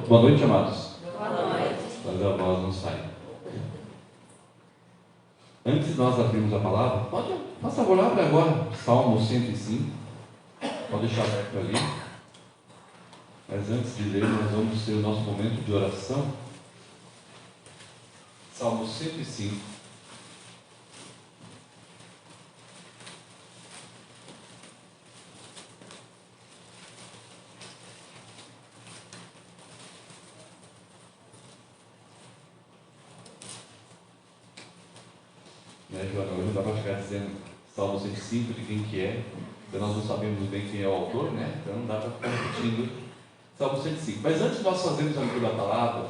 Boa noite, amados. Boa noite. Mas a voz não sai. Antes de nós abrirmos a palavra, por favor, abre agora Salmo 105. Pode deixar aberto ali. Mas antes de ler, nós vamos ter o nosso momento de oração. Salmo 105. Joana, hoje não dá para ficar dizendo Salmo 105 de quem que é, porque nós não sabemos bem quem é o autor, né? Então não dá para ficar repetindo Salmo 105. Mas antes de nós fazermos a leitura da palavra,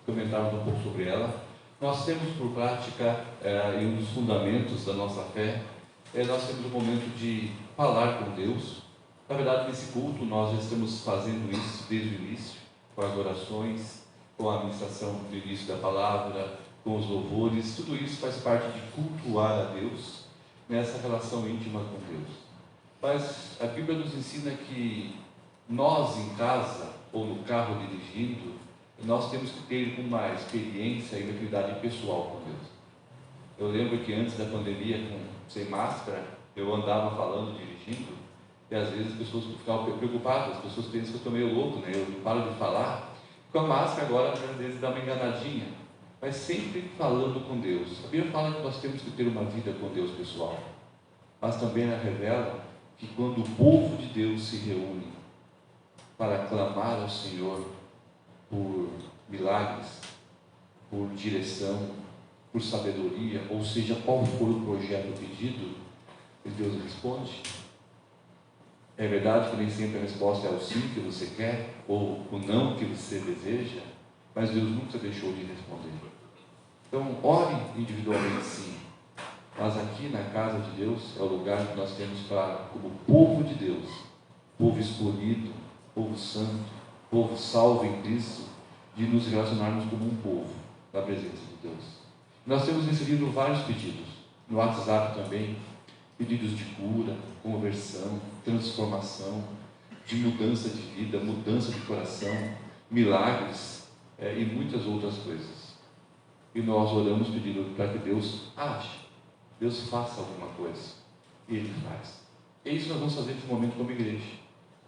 comentarmos um pouco sobre ela, nós temos por prática, e um dos fundamentos da nossa fé, nós temos um momento de falar com Deus. Na verdade, nesse culto, nós já estamos fazendo isso desde o início, com as orações, com a administração do início da palavra, com os louvores. Tudo isso faz parte de cultuar a Deus, nessa relação íntima com Deus. Mas a Bíblia nos ensina que nós em casa, ou no carro dirigindo, nós temos que ter uma experiência e uma atividade pessoal com Deus. Eu lembro que antes da pandemia, sem máscara, eu andava falando, dirigindo, e às vezes as pessoas ficavam preocupadas, as pessoas pensam que eu estou meio louco, né? Eu paro de falar. Com a máscara agora, às vezes dá uma enganadinha, mas sempre falando com Deus. A Bíblia fala que nós temos que ter uma vida com Deus pessoal, mas também ela revela que quando o povo de Deus se reúne para clamar ao Senhor por milagres, por direção, por sabedoria, ou seja, qual for o projeto pedido, Deus responde. É verdade que nem sempre a resposta é o sim que você quer, ou o não que você deseja, mas Deus nunca deixou de responder. Então, ore individualmente sim, mas aqui na casa de Deus é o lugar que nós temos para, como povo de Deus, povo escolhido, povo santo, povo salvo em Cristo, de nos relacionarmos como um povo na presença de Deus. Nós temos recebido vários pedidos, no WhatsApp também, pedidos de cura, conversão, transformação, de mudança de vida, mudança de coração, milagres e muitas outras coisas. E nós oramos pedindo para que Deus age, Deus faça alguma coisa, e Ele faz. É isso que nós vamos fazer nesse momento como igreja.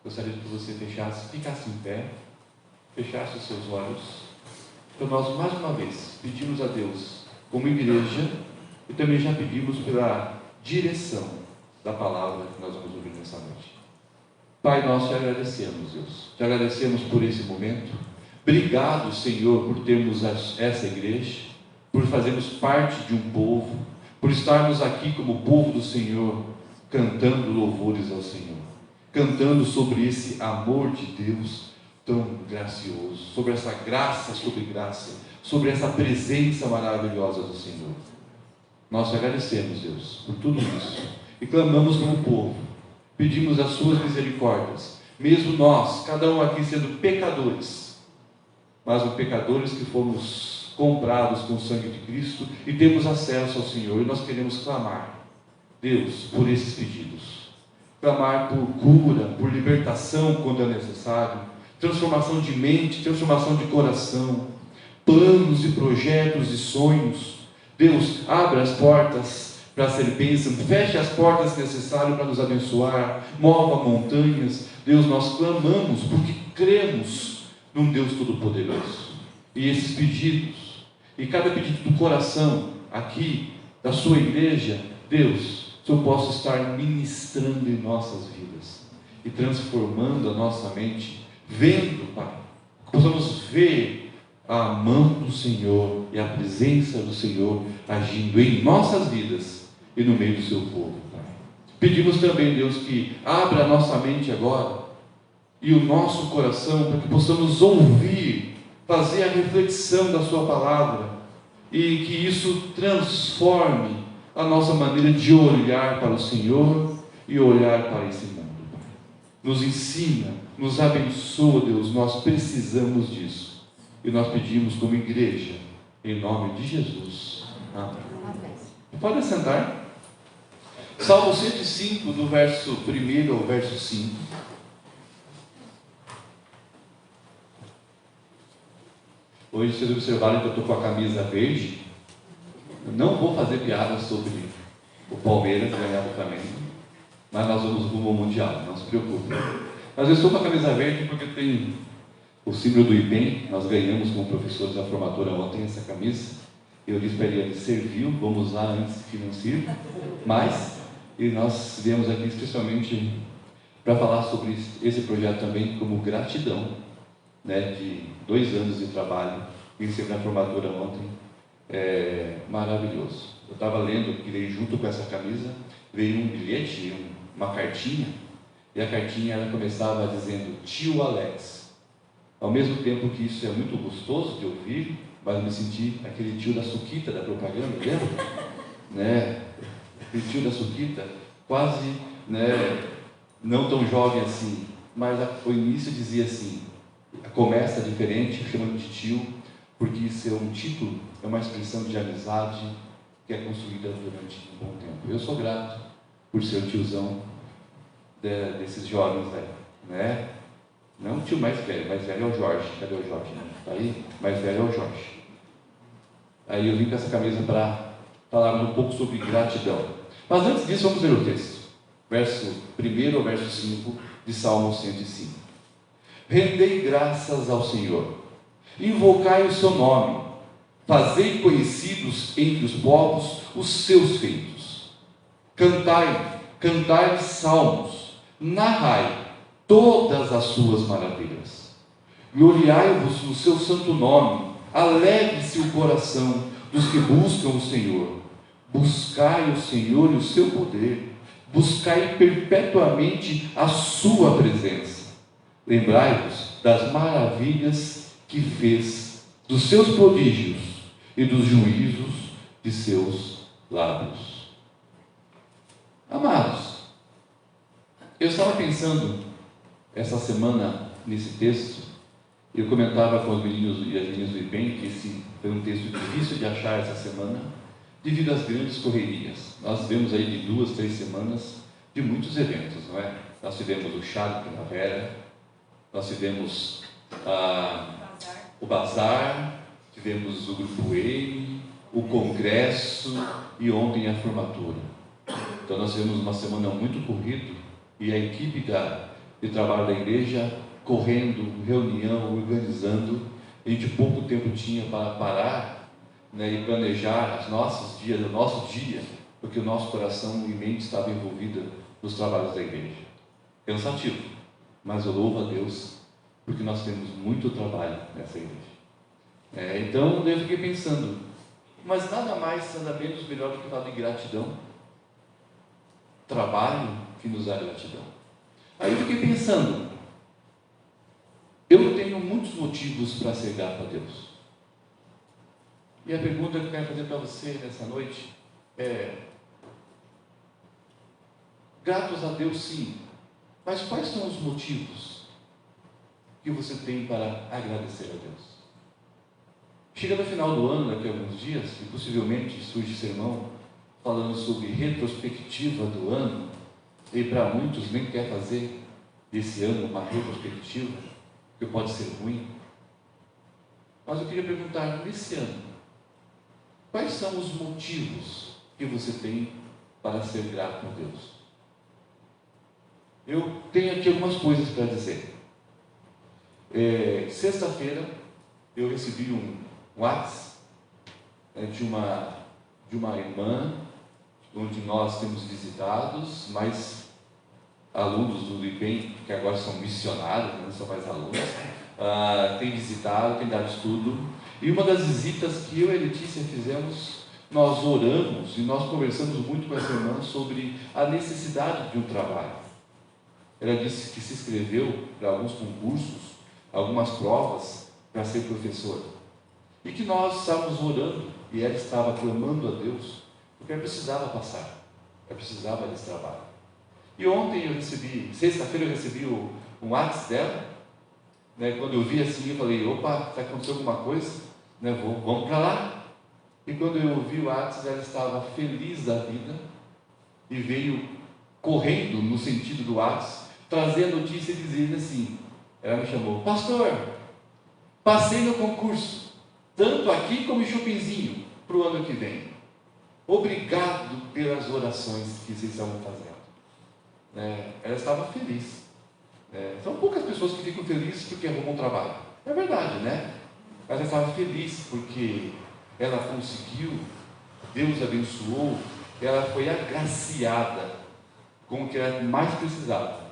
Gostaria que você ficasse em pé, fechasse os seus olhos. Então nós, mais uma vez, pedimos a Deus, como igreja, e também já pedimos pela direção da palavra que nós vamos ouvir nessa noite. Pai, nós te agradecemos, Deus. Te agradecemos por esse momento. Obrigado, Senhor, por termos essa igreja, por fazermos parte de um povo, por estarmos aqui como povo do Senhor, cantando louvores ao Senhor, cantando sobre esse amor de Deus tão gracioso, sobre essa graça sobre graça, sobre essa presença maravilhosa do Senhor. Nós te agradecemos, Deus, por tudo isso, e clamamos como povo, pedimos as suas misericórdias, mesmo nós, cada um aqui sendo pecadores, mas os pecadores que fomos comprados com o sangue de Cristo e temos acesso ao Senhor, e nós queremos clamar, Deus, por esses pedidos, clamar por cura, por libertação quando é necessário, transformação de mente, transformação de coração, planos e projetos e sonhos. Deus, abra as portas para ser bênção, feche as portas necessárias para nos abençoar, mova montanhas. Deus, nós clamamos porque cremos num Deus Todo-Poderoso. E esses pedidos, e cada pedido do coração aqui, da sua igreja, Deus, que eu possa estar ministrando em nossas vidas e transformando a nossa mente, vendo, Pai, que possamos ver a mão do Senhor e a presença do Senhor agindo em nossas vidas e no meio do seu povo, Pai. Pedimos também, Deus, que abra a nossa mente agora e o nosso coração para que possamos ouvir, fazer a reflexão da sua palavra e que isso transforme a nossa maneira de olhar para o Senhor e olhar para esse mundo. Nos ensina, nos abençoa, Deus, nós precisamos disso. E nós pedimos como igreja, em nome de Jesus. Amém. Pode assentar. Salmo 105, do verso 1 ao verso 5. Hoje vocês observaram que eu estou com a camisa verde. Eu não vou fazer piada sobre o Palmeiras ganhar do Flamengo, mas nós vamos rumo ao Mundial, não se preocupe. Mas eu estou com a camisa verde porque tem o símbolo do IPEM. Nós ganhamos como professores da formatura ontem essa camisa. Eu disse para ele, serviu, vamos usar antes que não sirva. Mas, e nós viemos aqui especialmente para falar sobre esse projeto também como gratidão, né, de 2 anos de trabalho. Recebi na formatura ontem, maravilhoso. Eu estava lendo que veio junto com essa camisa, veio um bilhete, uma cartinha, e a cartinha ela começava dizendo, tio Alex. Ao mesmo tempo que isso é muito gostoso de ouvir, mas eu me senti aquele tio da suquita da propaganda, lembra? Né? Aquele tio da suquita, quase, né, não tão jovem assim, mas o início dizia assim, começa diferente, chamando de tio, porque isso é um título, é uma expressão de amizade que é construída durante um bom tempo. Eu sou grato por ser o tiozão desses jovens aí, né? Não o tio mais velho é o Jorge. Cadê o Jorge? Está aí? Mais velho é o Jorge. Aí eu vim com essa camisa para falar um pouco sobre gratidão. Mas antes disso, vamos ler o texto. Verso 1 ao verso 5 de Salmo 105. Rendei graças ao Senhor, invocai o seu nome, fazei conhecidos entre os povos os seus feitos. Cantai salmos, narrai todas as suas maravilhas. Gloriai-vos no seu santo nome, alegre-se o coração dos que buscam o Senhor. Buscai o Senhor e o seu poder, buscai perpetuamente a sua presença. Lembrai-vos das maravilhas que fez, dos seus prodígios e dos juízos de seus lábios. Amados, eu estava pensando essa semana nesse texto. Eu comentava com os meninos e as meninas do IPEM que esse foi um texto difícil de achar essa semana, devido às grandes correrias. Nós vemos aí de 2, 3 semanas de muitos eventos, não é? Nós tivemos o Chá de Primavera, nós tivemos o Bazar, tivemos o Grupo E, o Congresso e ontem a formatura. Então nós tivemos uma semana muito corrida e a equipe de trabalho da igreja correndo, reunião, organizando. A gente pouco tempo tinha para parar, né, e planejar os nossos dias, o nosso dia, porque o nosso coração e mente estava envolvido nos trabalhos da igreja. Cansativo, mas eu louvo a Deus porque nós temos muito trabalho nessa igreja. Então eu fiquei pensando, mas nada mais, nada menos melhor do que falar de gratidão. Trabalho que nos dá gratidão. Aí eu fiquei pensando, eu tenho muitos motivos para ser grato a Deus. E a pergunta que eu quero fazer para você nessa noite é: gratos a Deus sim, mas quais são os motivos que você tem para agradecer a Deus? Chega no final do ano, daqui a alguns dias, e possivelmente surge sermão falando sobre retrospectiva do ano, e para muitos nem quer fazer desse ano uma retrospectiva, porque pode ser ruim. Mas eu queria perguntar, nesse ano, quais são os motivos que você tem para ser grato a Deus? Eu tenho aqui algumas coisas para dizer. Sexta-feira eu recebi um WhatsApp de uma irmã, onde nós temos visitados, mais alunos do IPEM, que agora são missionários, não são mais alunos, tem visitado, tem dado estudo, e uma das visitas que eu e a Letícia fizemos, nós oramos e nós conversamos muito com essa irmã sobre a necessidade de um trabalho. Ela disse que se inscreveu para alguns concursos, algumas provas, para ser professora, e que nós estávamos orando, e ela estava clamando a Deus, porque ela precisava passar, ela precisava desse trabalho. E ontem sexta-feira eu recebi um WhatsApp dela, né, quando eu vi assim, eu falei, opa, está acontecendo alguma coisa, né, vamos para lá. E quando eu vi o WhatsApp, ela estava feliz da vida, e veio correndo no sentido do WhatsApp, trazer a notícia e dizer assim, ela me chamou, pastor, passei no concurso, tanto aqui como em Chopinzinho, para o ano que vem. Obrigado pelas orações que vocês estavam fazendo. Ela estava feliz. São poucas pessoas que ficam felizes porque arrumam um trabalho. É verdade, né? Mas ela estava feliz porque ela conseguiu, Deus abençoou, ela foi agraciada com o que ela mais precisava,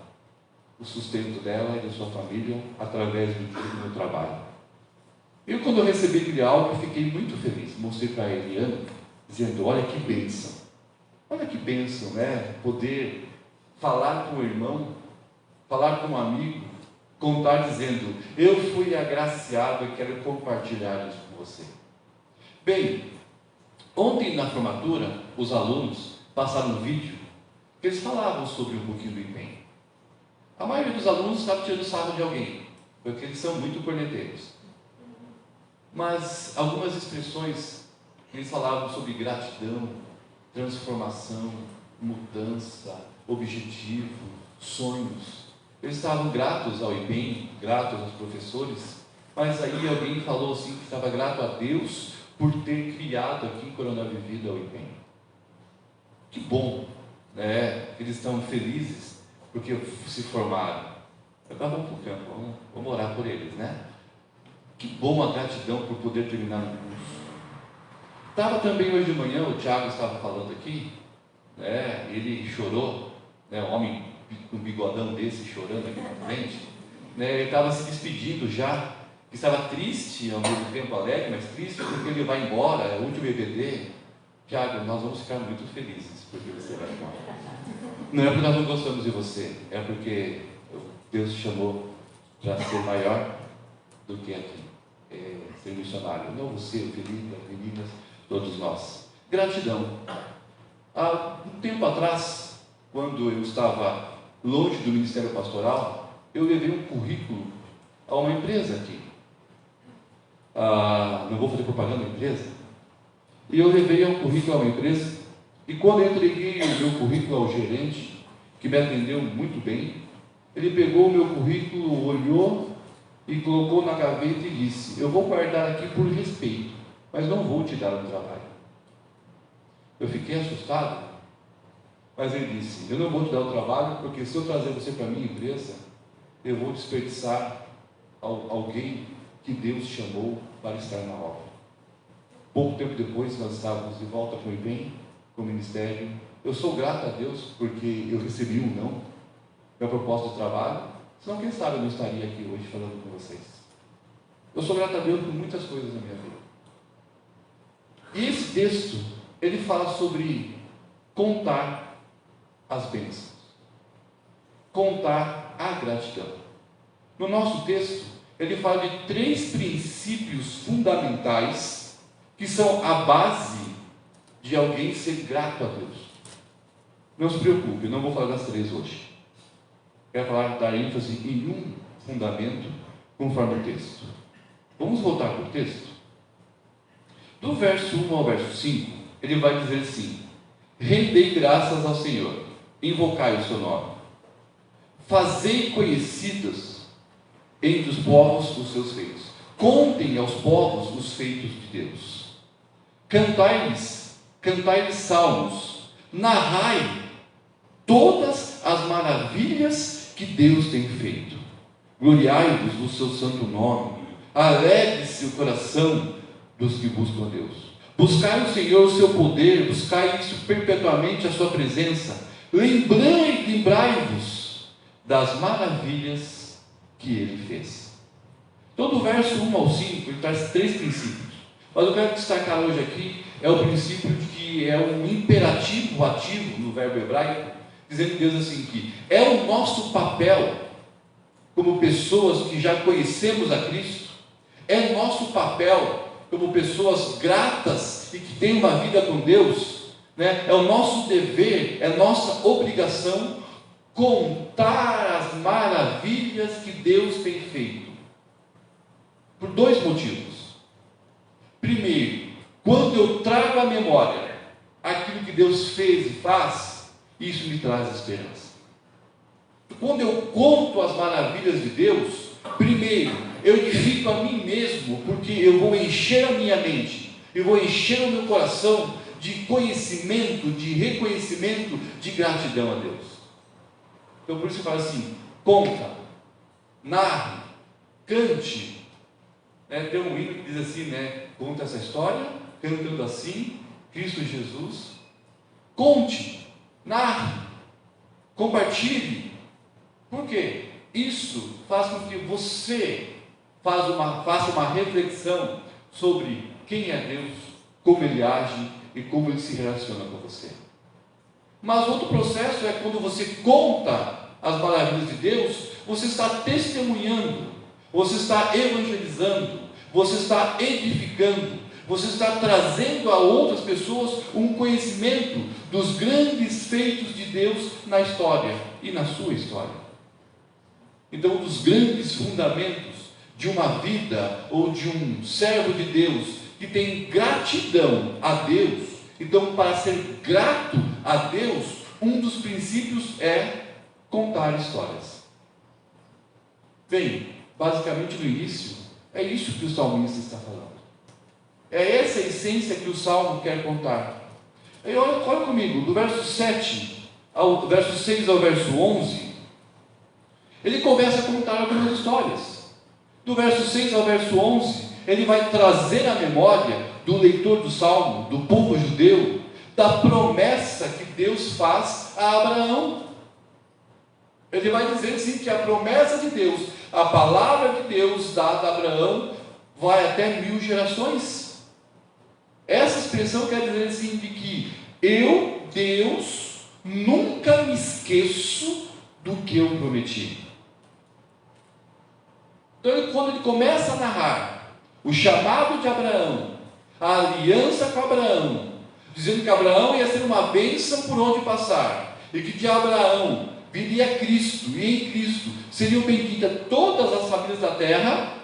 o sustento dela e da sua família através do meu trabalho. Quando eu recebi aquele álbum, eu fiquei muito feliz. Mostrei para a Eliana, dizendo: olha que bênção, né? Poder falar com o irmão, falar com um amigo, contar dizendo: eu fui agraciado e quero compartilhar isso com você. Bem, ontem na formatura, os alunos passaram um vídeo que eles falavam sobre um pouquinho do empenho. A maioria dos alunos estava tirando sarro de alguém, porque eles são muito corneteiros. Mas algumas expressões, eles falavam sobre gratidão, transformação, mudança, objetivo, sonhos. Eles estavam gratos ao IPEM, gratos aos professores, mas aí alguém falou assim que estava grato a Deus por ter criado aqui em Coronel Vivida o IPEM. Que bom, né? Eles estão felizes porque se formaram. Agora vamos para o campo, vamos orar por eles, né? Que bom a gratidão por poder terminar o curso. Estava também hoje de manhã, o Tiago estava falando aqui, né? Ele chorou, né? Um homem com um bigodão desse chorando aqui na frente, né? Ele estava se despedindo já, estava triste, ao mesmo tempo alegre, mas triste porque ele vai embora, é o último EBD. Tiago, nós vamos ficar muito felizes porque você vai embora. Não é porque nós não gostamos de você, é porque Deus te chamou para ser maior do que aqui, ser missionário. Não você, o Felipe, as meninas, todos nós. Gratidão. Há um tempo atrás, quando eu estava longe do Ministério Pastoral, eu levei um currículo a uma empresa aqui. Não vou fazer propaganda da empresa. E eu levei um currículo a uma empresa, e quando eu entreguei o meu currículo ao gerente, que me atendeu muito bem, ele pegou o meu currículo, olhou e colocou na gaveta e disse: eu vou guardar aqui por respeito, mas não vou te dar um trabalho. Eu fiquei assustado, mas ele disse: eu não vou te dar o trabalho, porque se eu trazer você para a minha empresa, eu vou desperdiçar alguém que Deus chamou para estar na obra. Pouco tempo depois, nós estávamos de volta com o IPEM, com o ministério. Eu sou grato a Deus, porque eu recebi um não, minha proposta de trabalho, senão quem sabe eu não estaria aqui hoje falando com vocês. Eu sou grato a Deus por muitas coisas na minha vida. E esse texto, ele fala sobre contar as bênçãos, contar a gratidão. No nosso texto, ele fala de 3 princípios fundamentais que são a base de alguém ser grato a Deus. Não se preocupe, eu não vou falar das 3 hoje. Quero falar, dar ênfase em um fundamento, conforme o texto. Vamos voltar para o texto? Do verso 1 ao verso 5, ele vai dizer assim: rendei graças ao Senhor, invocai o seu nome, fazei conhecidos entre os povos os seus feitos, contem aos povos os feitos de Deus, cantai-lhes salmos, narrai todas as maravilhas que Deus tem feito, gloriai-vos no seu santo nome, alegre-se o coração dos que buscam a Deus, buscai o Senhor o seu poder, buscai isso perpetuamente a sua presença, lembrai-vos das maravilhas que Ele fez. Todo o verso 1 ao 5, ele traz 3 princípios, mas eu quero destacar hoje aqui é o princípio de que é um imperativo ativo no verbo hebraico, dizendo Deus assim que é o nosso papel como pessoas que já conhecemos a Cristo, é nosso papel como pessoas gratas e que têm uma vida com Deus, né? É o nosso dever, é nossa obrigação contar as maravilhas que Deus tem feito, por 2 motivos. Primeiro, quando eu trago à memória aquilo que Deus fez e faz, isso me traz esperança. Quando eu conto as maravilhas de Deus, primeiro, eu edifico a mim mesmo, porque eu vou encher a minha mente, eu vou encher o meu coração de conhecimento, de reconhecimento, de gratidão a Deus. Então por isso eu falo assim: conta, narre, cante. Tem um hino que diz assim, conta essa história, cantando assim, Cristo Jesus. Conte, narre, compartilhe. Por quê? Isso faz com que você faça uma reflexão sobre quem é Deus, como Ele age e como Ele se relaciona com você. Mas outro processo é quando você conta as maravilhas de Deus, você está testemunhando, você está evangelizando, você está edificando, você está trazendo a outras pessoas um conhecimento dos grandes feitos de Deus na história e na sua história. Então, um dos grandes fundamentos de uma vida ou de um servo de Deus que tem gratidão a Deus, então, para ser grato a Deus, um dos princípios é contar histórias. Bem, basicamente no início, é isso que o salmista está falando. É essa a essência que o salmo quer contar. E olha comigo, do verso 7 ao verso 6 ao verso 11, ele começa a contar algumas histórias. Do verso 6 ao verso 11, ele vai trazer à memória do leitor do salmo, do povo judeu, da promessa que Deus faz a Abraão. Ele vai dizer assim que a promessa de Deus, a palavra de Deus dada a Abraão, vai até 1000 gerações. Essa expressão quer dizer assim, de que eu, Deus, nunca me esqueço do que eu prometi. Então, quando ele começa a narrar o chamado de Abraão, a aliança com Abraão, dizendo que Abraão ia ser uma bênção por onde passar, e que de Abraão viria Cristo, e em Cristo seriam benditas todas as famílias da terra,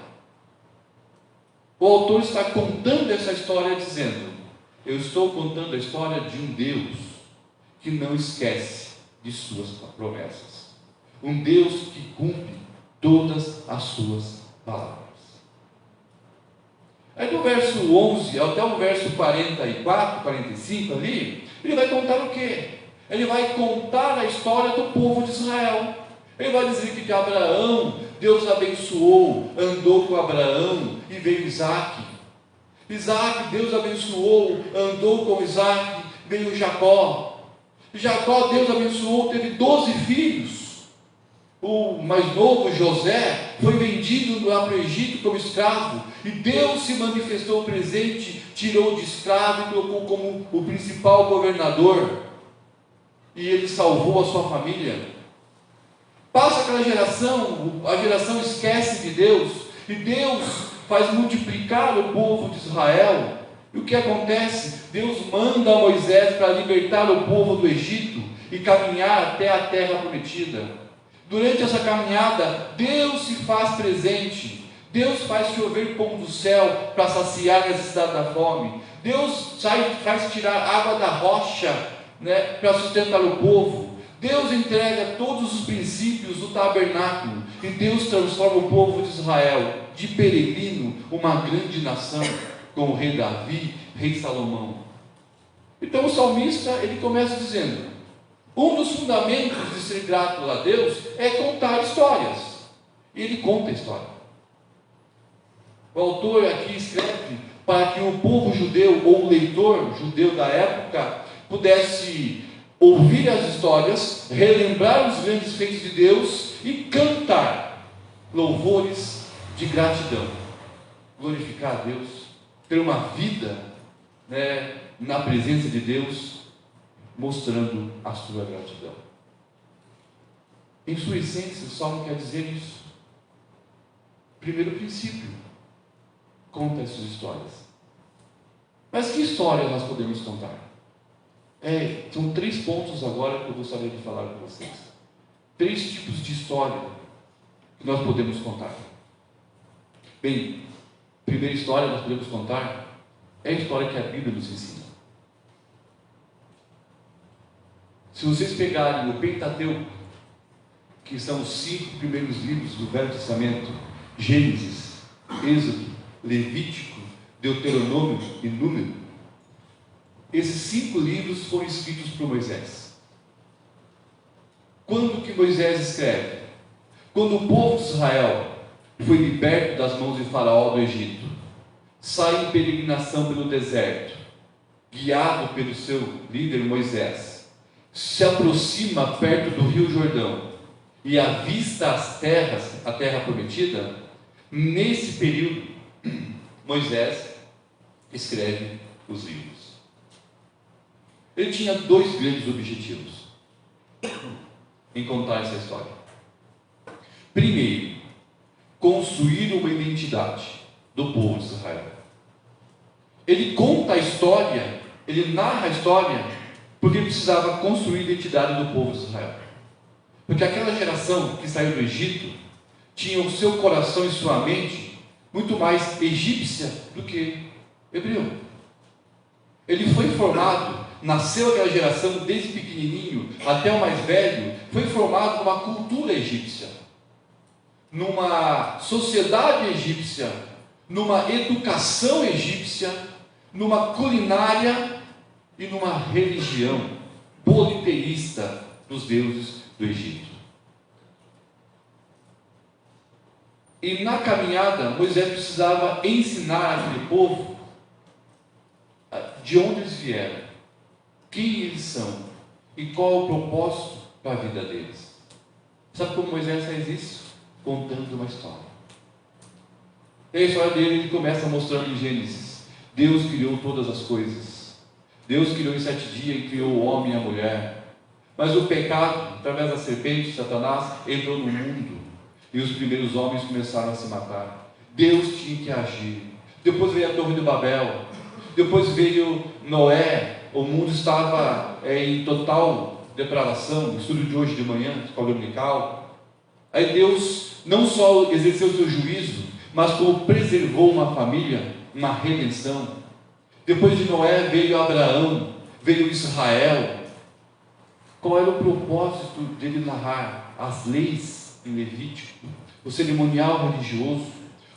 o autor está contando essa história dizendo: eu estou contando a história de um Deus que não esquece de suas promessas, um Deus que cumpre todas as suas palavras. Aí do verso 11 até o verso 44, 45 ali, ele vai contar o quê? Ele vai contar a história do povo de Israel. Ele vai dizer que de Abraão, Deus abençoou, andou com Abraão e veio Isaac. Isaac, Deus abençoou, andou com Isaac, veio Jacó. Jacó, Deus abençoou, teve 12 filhos. O mais novo, José, foi vendido lá para o Egito como escravo, e Deus se manifestou presente, tirou de escravo e colocou como o principal governador, e ele salvou a sua família. Passa aquela geração, a geração esquece de Deus, e Deus faz multiplicar o povo de Israel. E o que acontece? Deus manda a Moisés para libertar o povo do Egito e caminhar até a terra prometida. Durante essa caminhada, Deus se faz presente. Deus faz chover pão do céu para saciar a necessidade da fome. Deus faz tirar água da rocha, para sustentar o povo. Deus entrega todos os princípios do tabernáculo, e Deus transforma o povo de Israel de peregrino, uma grande nação, com o rei Davi, rei Salomão. Então o salmista, ele começa dizendo: um dos fundamentos de ser grato a Deus é contar histórias. E ele conta a história. O autor aqui escreve para que o povo judeu, ou o leitor judeu da época, pudesse ouvir as histórias, relembrar os grandes feitos de Deus e cantar louvores de gratidão, glorificar a Deus, ter uma vida na presença de Deus, mostrando a sua gratidão. Em sua essência, o salmo quer dizer isso. Primeiro princípio: conta essas histórias. Mas que histórias nós podemos contar? São 3 pontos agora que eu gostaria de falar com vocês. 3 tipos de história que nós podemos contar. Bem, a primeira história que nós podemos contar é a história que a Bíblia nos ensina. Se vocês pegarem o Pentateuco, que são os 5 primeiros livros do Velho Testamento: Gênesis, Êxodo, Levítico, Deuteronômio e Número, esses 5 livros foram escritos por Moisés. Quando que Moisés escreve? Quando o povo de Israel foi liberto das mãos de Faraó do Egito, sai em peregrinação pelo deserto, guiado pelo seu líder Moisés, se aproxima perto do rio Jordão e avista as terras, a terra prometida. Nesse período, Moisés escreve os livros. Ele tinha 2 grandes objetivos em contar essa história. Primeiro, construir uma identidade do povo de Israel. Ele conta a história, ele narra a história, porque ele precisava construir a identidade do povo de Israel. Porque aquela geração que saiu do Egito tinha o seu coração e sua mente muito mais egípcia do que hebreu. Ele foi formado, nasceu aquela geração desde pequenininho até o mais velho, foi formado numa cultura egípcia, numa sociedade egípcia, numa educação egípcia, numa culinária e numa religião politeísta dos deuses do Egito. E na caminhada, Moisés precisava ensinar aquele povo de onde eles vieram, quem eles são e qual o propósito para a vida deles. Sabe como Moisés faz isso? Contando uma história. E a história dele, ele começa mostrando em Gênesis: Deus criou todas as coisas. Deus criou em 7 dias e criou o homem e a mulher. Mas o pecado, através da serpente, Satanás, entrou no mundo e os primeiros homens começaram a se matar. Deus tinha que agir. Depois veio a Torre de Babel. Depois veio Noé. O mundo estava em total depravação. O estudo de hoje de manhã, escola dominical. Aí Deus não só exerceu o seu juízo, mas como preservou uma família, uma redenção. Depois de Noé veio Abraão, veio Israel. Qual era o propósito dele narrar as leis em Levítico, o cerimonial religioso,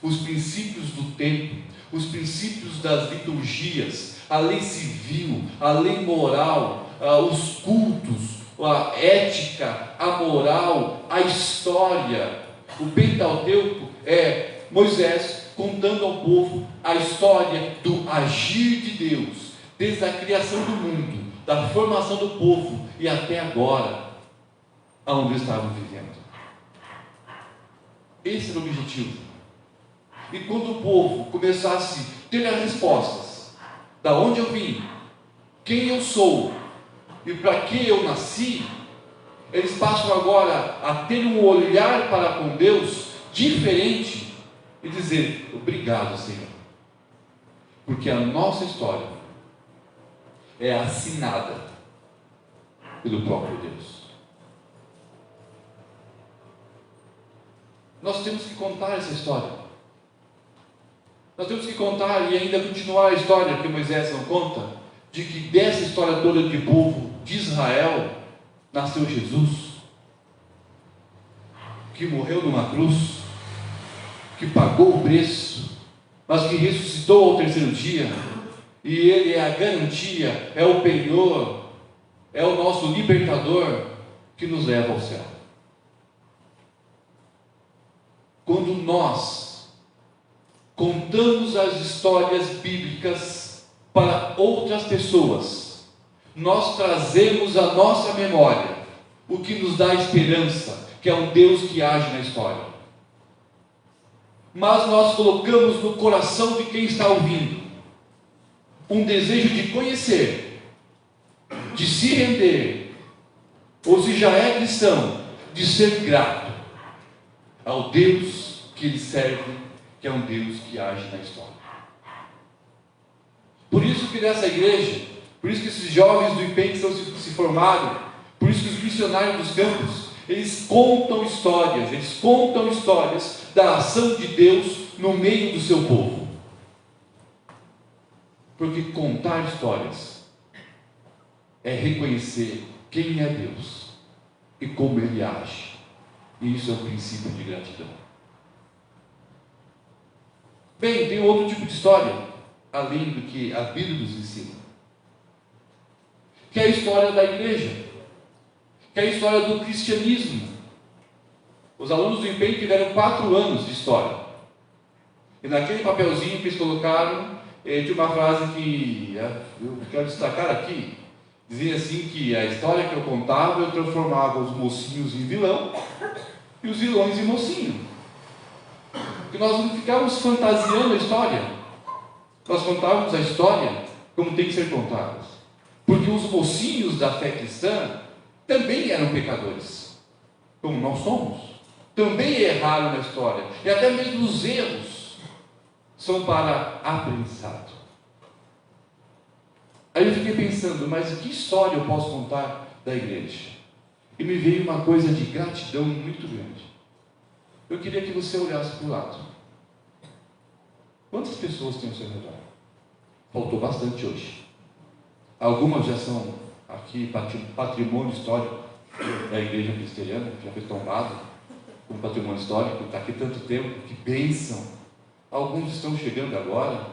os princípios do templo, os princípios das liturgias, a lei civil, a lei moral, os cultos, a ética, a moral, a história? O Pentateuco é Moisés contando ao povo a história do agir de Deus, desde a criação do mundo, da formação do povo e até agora, aonde eles estavam vivendo. Esse era o objetivo. E quando o povo começasse a ter as respostas, da onde eu vim, quem eu sou e para que eu nasci, eles passam agora a ter um olhar para com Deus diferente e dizer: obrigado, Senhor, porque a nossa história é assinada pelo próprio Deus. Nós temos que contar essa história. Nós temos que contar e ainda continuar a história que Moisés não conta, de que dessa história toda de povo de Israel nasceu Jesus, que morreu numa cruz, que pagou o preço, mas que ressuscitou ao 3º dia, e Ele é a garantia, é o penhor, é o nosso libertador que nos leva ao céu. Quando nós contamos as histórias bíblicas para outras pessoas, nós trazemos à nossa memória o que nos dá esperança, que é um Deus que age na história. Mas nós colocamos no coração de quem está ouvindo um desejo de conhecer, de se render, ou se já é cristão, de ser grato ao Deus que ele serve, que é um Deus que age na história. Por isso que nessa igreja, por isso que esses jovens do IPEM que se formaram, por isso que os missionários dos campos, eles contam histórias da ação de Deus no meio do seu povo. Porque contar histórias é reconhecer quem é Deus e como Ele age. E isso é o princípio de gratidão. Bem, tem outro tipo de história, além do que a Bíblia nos ensina, que é a história da igreja, que é a história do cristianismo. Os alunos do empenho tiveram 4 anos de história, e naquele papelzinho que eles colocaram, tinha uma frase que eu quero destacar aqui. Dizia assim que a história que eu contava, eu transformava os mocinhos em vilão e os vilões em mocinho. Porque nós não ficávamos fantasiando a história, nós contávamos a história como tem que ser contada. Porque os mocinhos da fé cristã também eram pecadores, como nós somos, também erraram na história, e até mesmo os erros são para aprendizado. Aí eu fiquei pensando, mas que história eu posso contar da igreja? E me veio uma coisa de gratidão muito grande. Eu queria que você olhasse para o lado. Quantas pessoas tem ao seu redor? Faltou bastante hoje. Algumas já são aqui patrimônio histórico da igreja presbiteriana, já foi tombado como patrimônio histórico, está aqui tanto tempo, que bênção. Alguns estão chegando agora,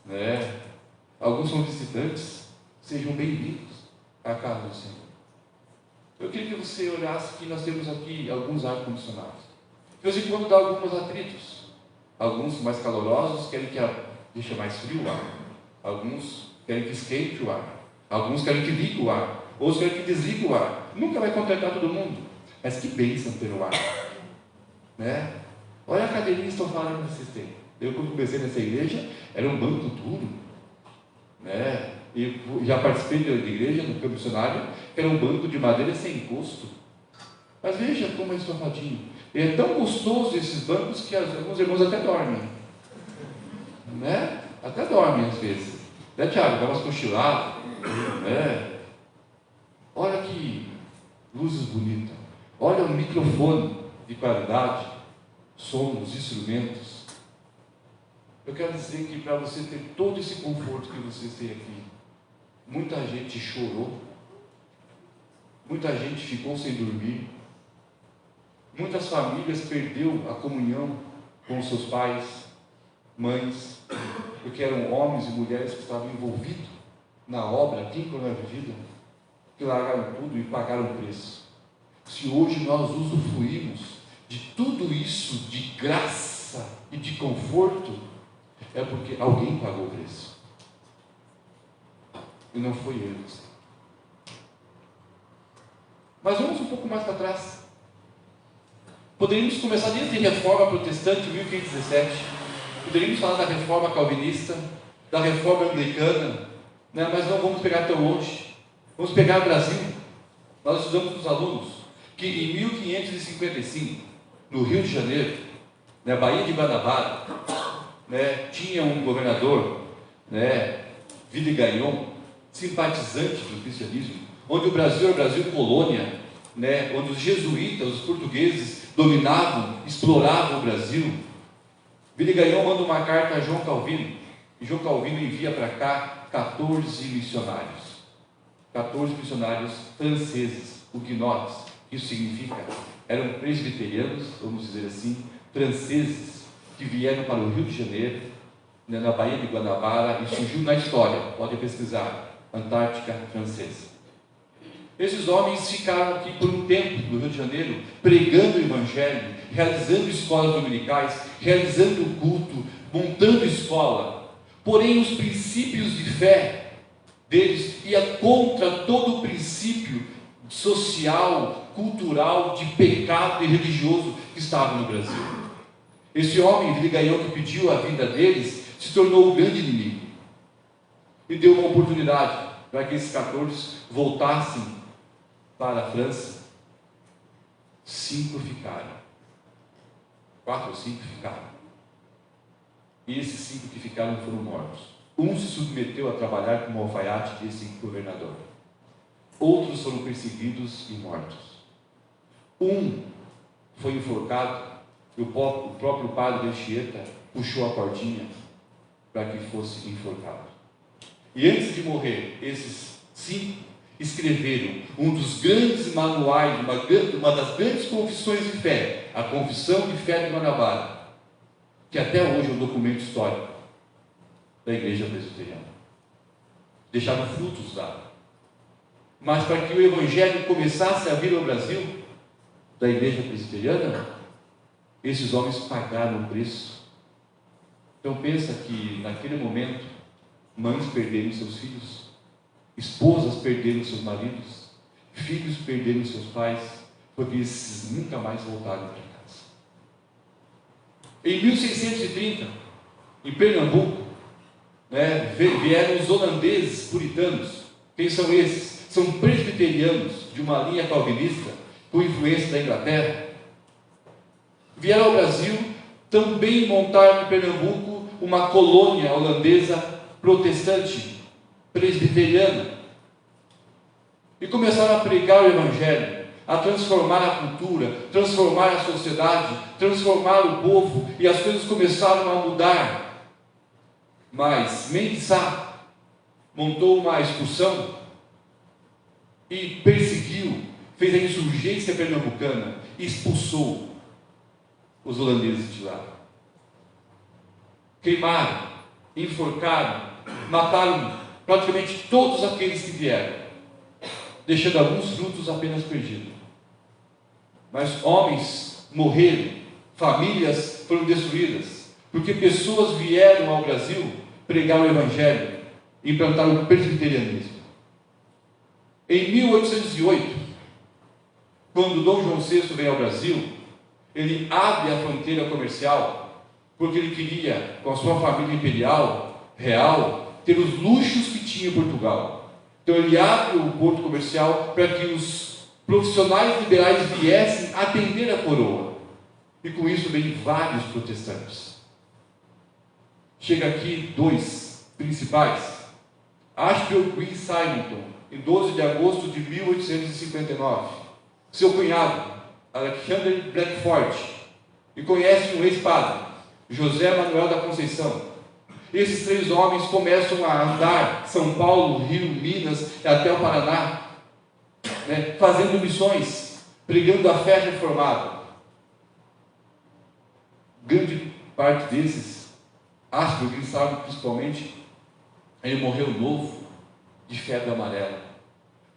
né? Alguns são visitantes. Sejam bem-vindos à casa do Senhor. Eu queria que você olhasse que nós temos aqui alguns ar-condicionados. De vez em quando dá alguns atritos. Alguns mais calorosos querem que deixe mais frio o ar. Alguns querem que esquente o ar. Alguns querem que ligue o ar. Outros querem que desligue o ar. Nunca vai contentar todo mundo. Mas que bênção ter o ar. Né? Olha a cadeirinha que estão falando que vocês têm. Eu, quando comecei nessa igreja, era um banco duro. Né? E já participei de igreja, no campo missionário, que era um banco de madeira sem encosto. Mas veja como é estofadinho. E é tão gostoso esses bancos que alguns irmãos até dormem. Né? Até dormem às vezes. Né, Tiago? Dá umas cochiladas. Né? Olha que luzes bonitas. Olha o microfone de qualidade. Som, os instrumentos. Eu quero dizer que para você ter todo esse conforto que vocês têm aqui, muita gente chorou, muita gente ficou sem dormir, muitas famílias perdeu a comunhão com seus pais, mães, porque eram homens e mulheres que estavam envolvidos na obra, aqui na vida, que largaram tudo e pagaram o preço. Se hoje nós usufruímos de tudo isso, de graça e de conforto, é porque alguém pagou o preço. E não foi eles. Mas vamos um pouco mais para trás. Poderíamos começar desde a Reforma Protestante, 1517. Poderíamos falar da Reforma Calvinista, da Reforma Anglicana, né? Mas não vamos pegar tão longe. Vamos pegar o Brasil. Nós estudamos com os alunos que em 1555, no Rio de Janeiro, na Baía de Guanabara, né, tinha um governador, né, Ville-Gaillon, simpatizante do cristianismo, onde o Brasil era o Brasil colônia, né, onde os jesuítas, os portugueses dominavam, exploravam o Brasil. Ville-Gaillon manda uma carta a João Calvino, e João Calvino envia para cá 14 missionários. 14 missionários franceses, huguenotes. Isso significa, eram presbiterianos, vamos dizer assim, franceses, que vieram para o Rio de Janeiro, né, na Baía de Guanabara, e surgiu na história, pode pesquisar, Antártica Francesa. Esses homens ficaram aqui por um tempo no Rio de Janeiro, pregando o Evangelho, realizando escolas dominicais, realizando o culto, montando escola. Porém, os princípios de fé deles ia contra todo o princípio social, cultural, de pecado e religioso que estava no Brasil. Esse homem, Ville-Gaillon, que pediu a vinda deles, se tornou o grande inimigo. E deu uma oportunidade para que esses 14 voltassem para a França. 5 ficaram. 4 ou 5 ficaram. E esses 5 que ficaram foram mortos. Um se submeteu a trabalhar como alfaiate desse governador. Outros foram perseguidos e mortos. Um foi enforcado. E o próprio padre Anchieta puxou a cordinha para que fosse enforcado. E antes de morrer, esses 5 escreveram um dos grandes manuais, uma das grandes confissões de fé, a Confissão de Fé de Guanabara, que até hoje é um documento histórico da igreja presbiteriana. Deixaram frutos lá. Mas para que o evangelho começasse a vir ao Brasil, da igreja presbiteriana, esses homens pagaram o preço. Então pensa que naquele momento, mães perderam seus filhos, esposas perderam seus maridos, filhos perderam seus pais, porque esses nunca mais voltaram para casa. Em 1630, em Pernambuco, vieram os holandeses puritanos. Quem são esses? São presbiterianos de uma linha calvinista, com influência da Inglaterra. Vieram ao Brasil, também montaram em Pernambuco uma colônia holandesa protestante, presbiteriana, e começaram a pregar o evangelho, a transformar a cultura, transformar a sociedade, transformar o povo, e as coisas começaram a mudar. Mas Mendes Sá montou uma excursão e perseguiu, fez a insurgência pernambucana, e expulsou os holandeses de lá. Queimaram, enforcaram, mataram praticamente todos aqueles que vieram, deixando alguns frutos apenas perdidos. Mas homens morreram, famílias foram destruídas, porque pessoas vieram ao Brasil pregar o evangelho, implantar o presbiterianismo. Em 1808, quando Dom João VI veio ao Brasil, ele abre a fronteira comercial, porque ele queria, com a sua família imperial, real, ter os luxos que tinha em Portugal. Então ele abre o porto comercial para que os profissionais liberais viessem atender a coroa. E com isso vem vários protestantes. Chega aqui dois principais. Ashfield Green Symington, em 12 de agosto de 1859. Seu cunhado, Alexander Blackford, e conhece um ex-padre, José Manuel da Conceição. Esses três homens começam a andar São Paulo, Rio, Minas e até o Paraná, fazendo missões, pregando a fé reformada. Grande parte desses, Ashfield Green Symington principalmente, ele morreu novo de febre amarela,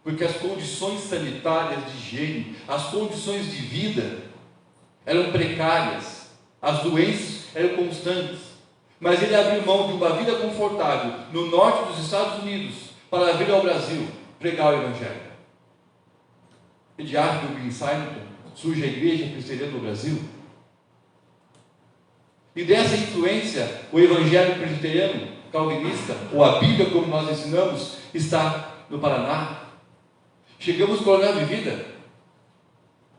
porque as condições sanitárias de higiene, as condições de vida eram precárias, as doenças eram constantes, mas ele abriu mão de uma vida confortável no norte dos Estados Unidos para vir ao Brasil pregar o evangelho. E de Ashfield Green Symington surge a igreja presbiteriana no Brasil. E dessa influência, o evangelho presbiteriano calvinista, ou a Bíblia como nós ensinamos, está no Paraná. Chegamos ao Coronel de Vida,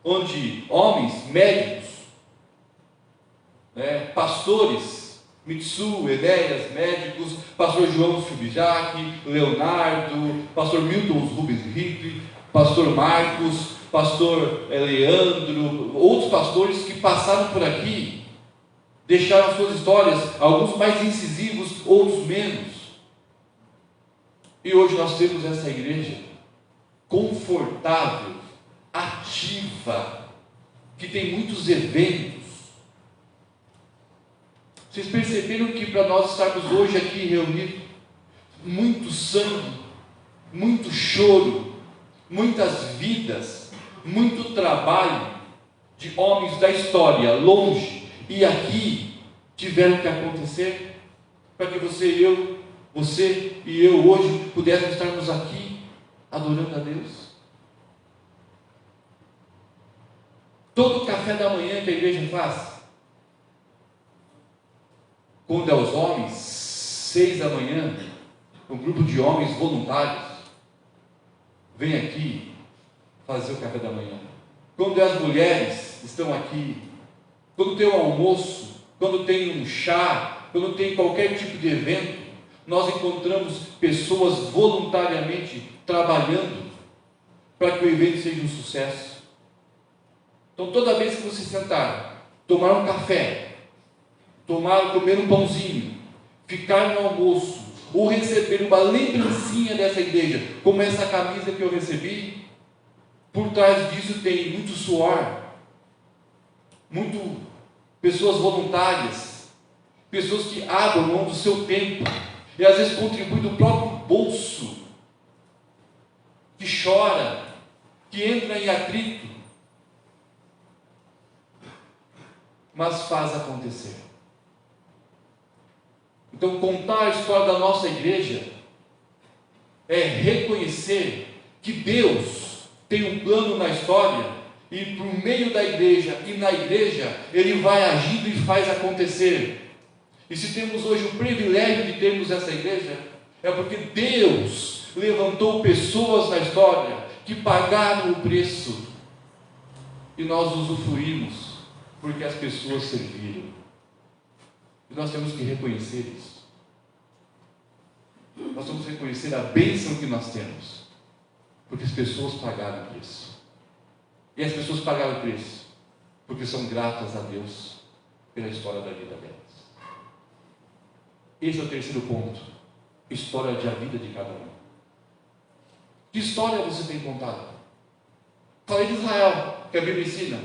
onde homens, médicos, pastores, Mitsu, Enéas, médicos, pastor João Chubijac, Leonardo, pastor Milton Rubens Ripley, pastor Marcos, pastor Leandro, outros pastores que passaram por aqui, deixaram suas histórias, alguns mais incisivos, outros menos. E hoje nós temos essa igreja confortável, ativa, que tem muitos eventos. Vocês perceberam que para nós estarmos hoje aqui reunidos, muito sangue, muito choro, muitas vidas, muito trabalho de homens da história, longe e aqui, tiveram que acontecer para que você e eu hoje pudéssemos estarmos aqui adorando a Deus. Todo café da manhã que a igreja faz, quando é os homens, 6 da manhã, um grupo de homens voluntários vem aqui fazer o café da manhã. Quando as mulheres estão aqui, quando tem um almoço, quando tem um chá, quando tem qualquer tipo de evento, nós encontramos pessoas voluntariamente trabalhando para que o evento seja um sucesso. Então toda vez que você sentar, tomar um café, comer um pãozinho, ficar no almoço, ou receber uma lembrancinha dessa igreja, como essa camisa que eu recebi, por trás disso tem muito suor, muito pessoas voluntárias, pessoas que abrem mão do seu tempo, e às vezes contribuem do próprio bolso, que chora, que entra em atrito, mas faz acontecer. Então, contar a história da nossa igreja é reconhecer que Deus tem um plano na história, e por meio da igreja e na igreja, Ele vai agindo e faz acontecer. E se temos hoje o privilégio de termos essa igreja, é porque Deus levantou pessoas na história que pagaram o preço, e nós usufruímos, porque as pessoas serviram. E nós temos que reconhecer isso. Nós temos que reconhecer a bênção que nós temos, porque as pessoas pagaram o preço. E as pessoas pagaram o preço porque são gratas a Deus pela história da vida delas. Esse é o terceiro ponto: história da vida de cada um. Que história você tem contado? Falei de Israel, que a Bíblia ensina.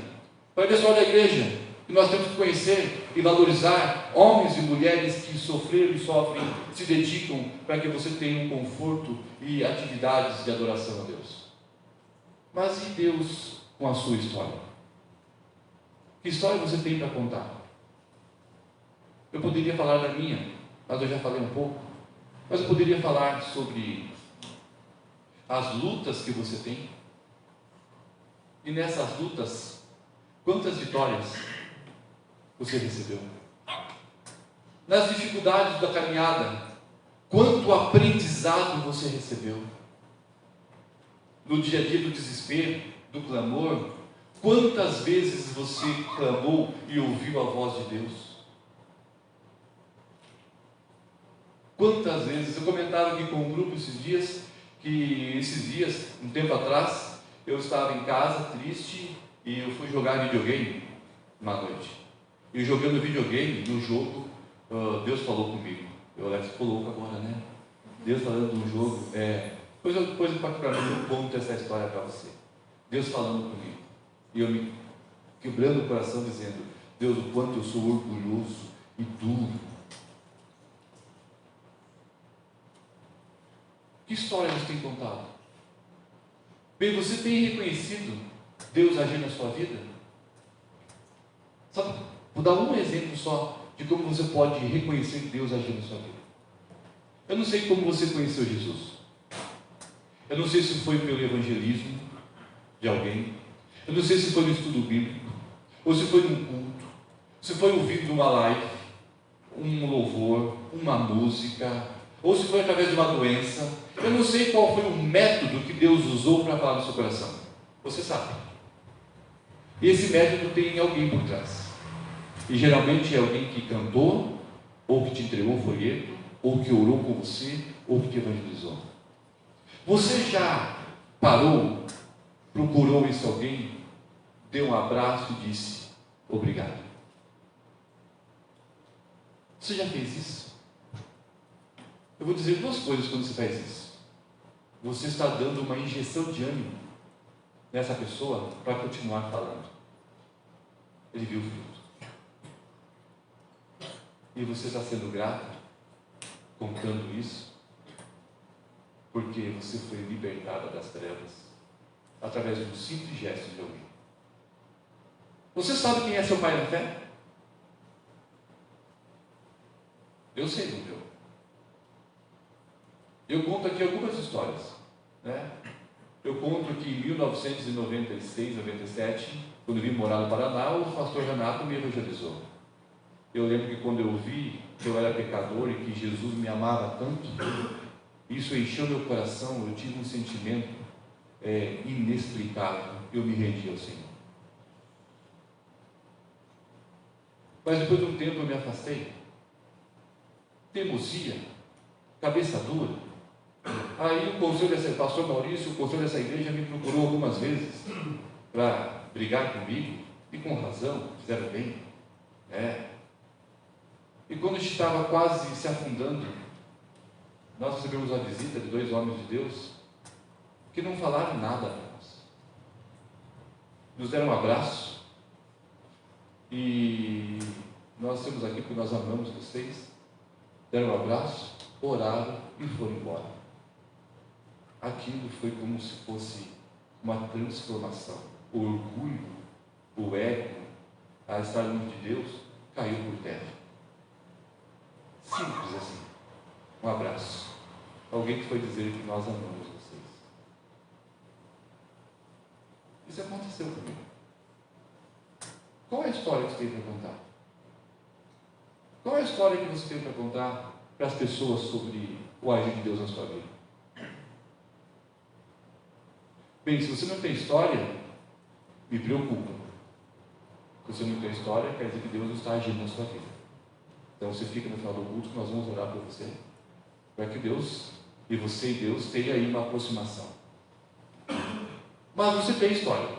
Falei da história da igreja, que nós temos que conhecer e valorizar homens e mulheres que sofreram e sofrem, se dedicam para que você tenha um conforto e atividades de adoração a Deus. Mas e Deus com a sua história? Que história você tem para contar? Eu poderia falar da minha, mas eu já falei um pouco. Mas eu poderia falar sobre as lutas que você tem. E nessas lutas, quantas vitórias você recebeu? Nas dificuldades da caminhada, quanto aprendizado você recebeu? No dia a dia do desespero, do clamor, quantas vezes você clamou e ouviu a voz de Deus? Quantas vezes? Eu comentava aqui com um grupo esses dias, um tempo atrás, eu estava em casa, triste, e eu fui jogar videogame uma noite. E jogando videogame, no jogo, Deus falou comigo. Alex ficou louco agora, né? Deus falando no jogo, depois para mim eu conto essa história para você. Deus falando comigo, e eu me quebrando o coração, dizendo: Deus, o quanto eu sou orgulhoso e duro. Que história você tem contado? Bem, você tem reconhecido Deus agir na sua vida? Sabe, vou dar um exemplo só de como você pode reconhecer Deus agir na sua vida. Eu não sei como você conheceu Jesus. Eu não sei se foi pelo evangelismo de alguém. Eu não sei se foi no estudo bíblico, ou se foi num culto, se foi ouvindo uma live, um louvor, uma música, ou se foi através de uma doença. Eu não sei qual foi o método que Deus usou para falar no seu coração. Você sabe. E esse método tem alguém por trás. E geralmente é alguém que cantou, ou que te entregou o folheto, ou que orou com você, ou que te evangelizou. Você já parou, procurou esse alguém, deu um abraço e disse: obrigado? Você já fez isso? Eu vou dizer duas coisas quando você faz isso. Você está dando uma injeção de ânimo nessa pessoa para continuar falando. Ele viu o fruto. E você está sendo grato, contando isso, porque você foi libertada das trevas através de um simples gesto de alguém. Você sabe quem é seu pai na fé? Eu sei do meu. Eu conto aqui algumas histórias, né? Eu conto que em 1996, 97, quando eu vim morar no Paraná, o pastor Renato me evangelizou. Eu lembro que quando eu vi que eu era pecador e que Jesus me amava tanto, isso encheu meu coração. Eu tive um sentimento inexplicável. Eu me rendi ao Senhor. Mas depois de um tempo eu me afastei. Teimosia, cabeça dura. Aí o conselho dessa, pastor Maurício, o conselho dessa igreja me procurou algumas vezes para brigar comigo, e com razão, fizeram bem. E quando a gente estava quase se afundando, nós recebemos a visita de 2 homens de Deus que não falaram nada para nós. Nos deram um abraço e Nós estamos aqui porque nós amamos vocês, deram um abraço, oraram e foram embora. Aquilo foi como se fosse uma transformação. O orgulho, o ego, a estar longe de Deus, caiu por terra. Simples assim. Um abraço. Alguém que foi dizer que nós amamos vocês. Isso aconteceu comigo. Qual é a história que você tem para contar? Qual é a história que você tem para contar para as pessoas sobre o agir de Deus na sua vida? Bem, se você não tem história, me preocupa. Se você não tem história, quer dizer que Deus não está agindo na sua vida. Então você fica no final do culto, nós vamos orar por você, para que Deus, e você e Deus, tenham aí uma aproximação. Mas você tem história.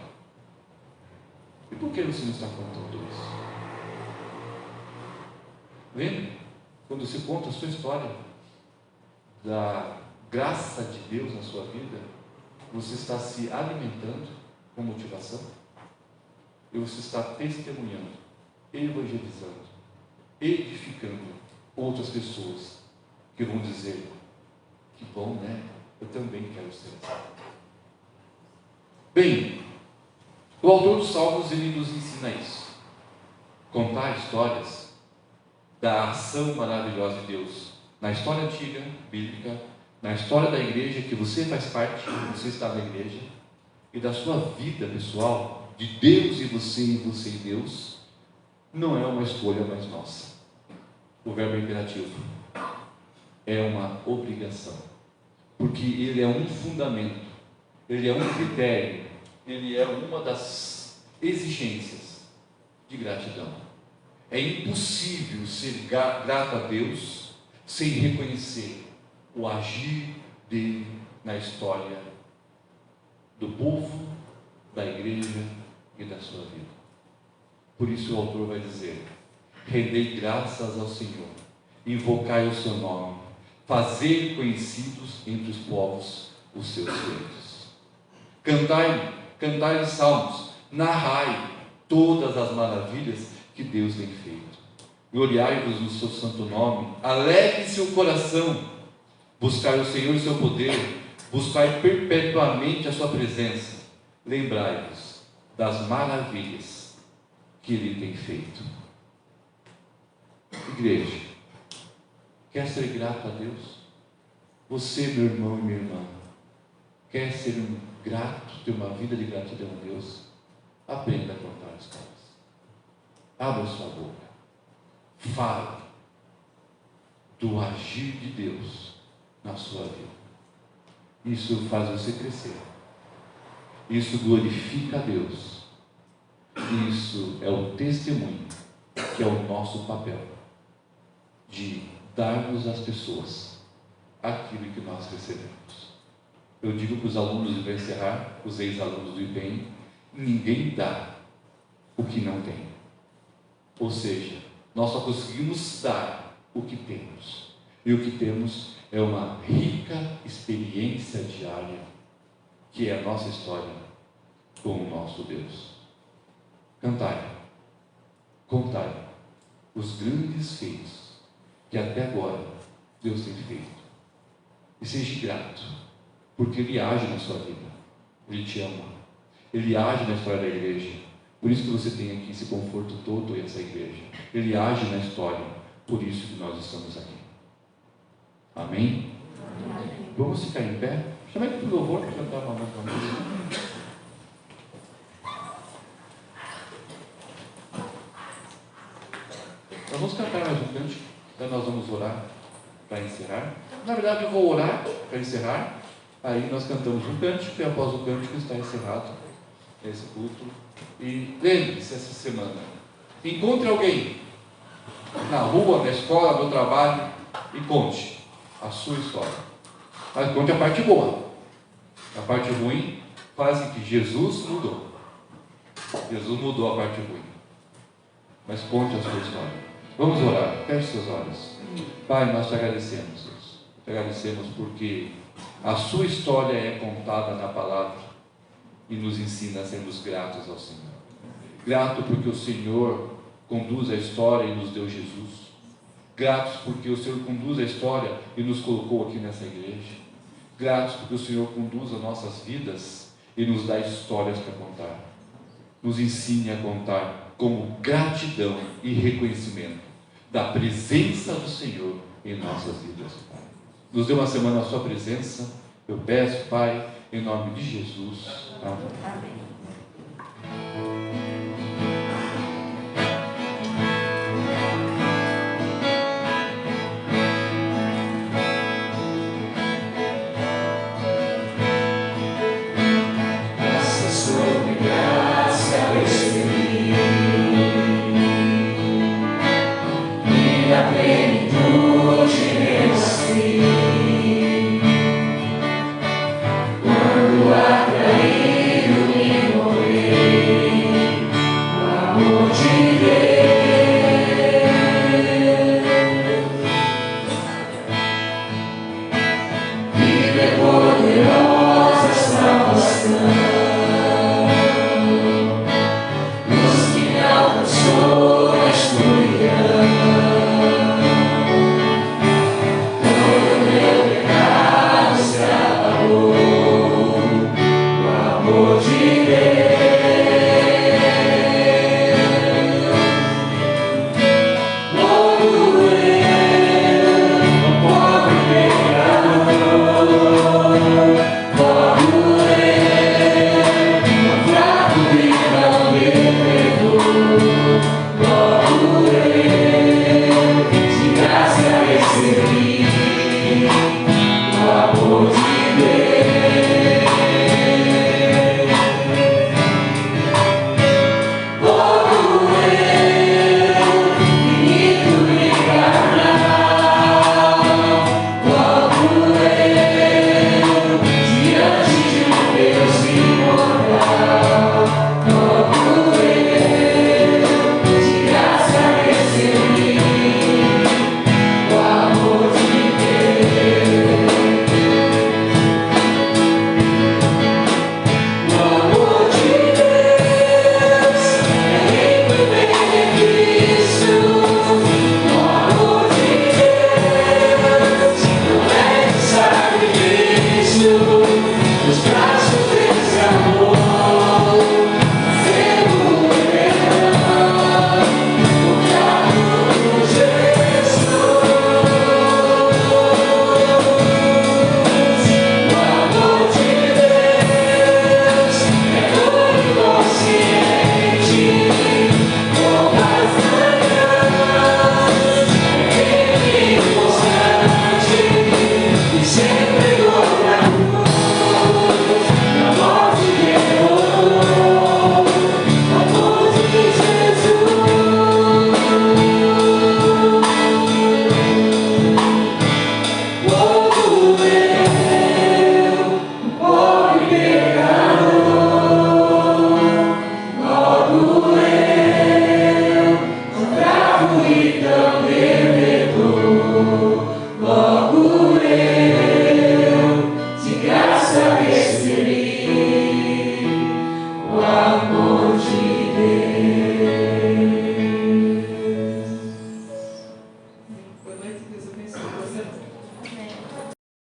E por que você não está contando isso? Vendo? Quando você conta a sua história da graça de Deus na sua vida, você está se alimentando com motivação e você está testemunhando, evangelizando, edificando outras pessoas que vão dizer: que bom, né? Eu também quero ser assim. Bem, o autor dos Salmos, ele nos ensina isso. Contar histórias da ação maravilhosa de Deus na história antiga, bíblica, na história da igreja, que você faz parte, você está na igreja, e da sua vida pessoal, de Deus e você e Deus, não é uma escolha mais nossa. O verbo é imperativo. É uma obrigação. Porque ele é um fundamento, ele é um critério, ele é uma das exigências de gratidão. É impossível ser grato a Deus sem reconhecer o agir dele na história do povo, da igreja e da sua vida. Por isso o autor vai dizer: rendei graças ao Senhor, invocai o seu nome, fazei conhecidos entre os povos os seus feitos. Cantai salmos, narrai todas as maravilhas que Deus tem feito. Gloriai-vos no seu santo nome, alegre-se o coração, buscai o Senhor e o seu poder, buscai perpetuamente a sua presença, lembrai-vos das maravilhas que Ele tem feito. Igreja, quer ser grato a Deus? Você, meu irmão e minha irmã, quer ser grato, ter uma vida de gratidão a Deus? Aprenda a contar histórias. Abra sua boca. Fale do agir de Deus na sua vida. Isso faz você crescer. Isso glorifica a Deus. Isso é o testemunho, que é o nosso papel, de darmos às pessoas aquilo que nós recebemos. Eu digo para os alunos, e para encerrar, os ex-alunos do IPEM: ninguém dá o que não tem. Ou seja, nós só conseguimos dar o que temos. E o que temos é uma rica experiência diária, que é a nossa história com o nosso Deus. Cantai, contai os grandes feitos que até agora Deus tem feito. E seja grato, porque Ele age na sua vida. Ele te ama. Ele age na história da igreja. Por isso que você tem aqui esse conforto todo e essa igreja. Ele age na história. Por isso que nós estamos aqui. Amém? Amém. Vamos ficar em pé? Chama ele para o louvor para cantar uma música. Nós vamos cantar mais um cântico, então nós vamos orar para encerrar. Na verdade, eu vou orar para encerrar, aí nós cantamos um cântico e após o cântico está encerrado esse culto. E lembre-se, essa semana, encontre alguém na rua, na escola, no trabalho e conte a sua história. Mas conte a parte boa. A parte ruim faz que Jesus mudou. Jesus mudou a parte ruim. Mas conte a sua história. Vamos orar. Feche seus olhos. Pai, nós te agradecemos, Deus. Te agradecemos porque a sua história é contada na palavra e nos ensina a sermos gratos ao Senhor. Grato porque o Senhor conduz a história e nos deu Jesus. Gratos porque o Senhor conduz a história e nos colocou aqui nessa igreja. Gratos porque o Senhor conduz as nossas vidas e nos dá histórias para contar. Nos ensine a contar como gratidão e reconhecimento da presença do Senhor em nossas vidas, Pai. Nos dê uma semana a sua presença. Eu peço, Pai, em nome de Jesus. Amém. Amém. Hoje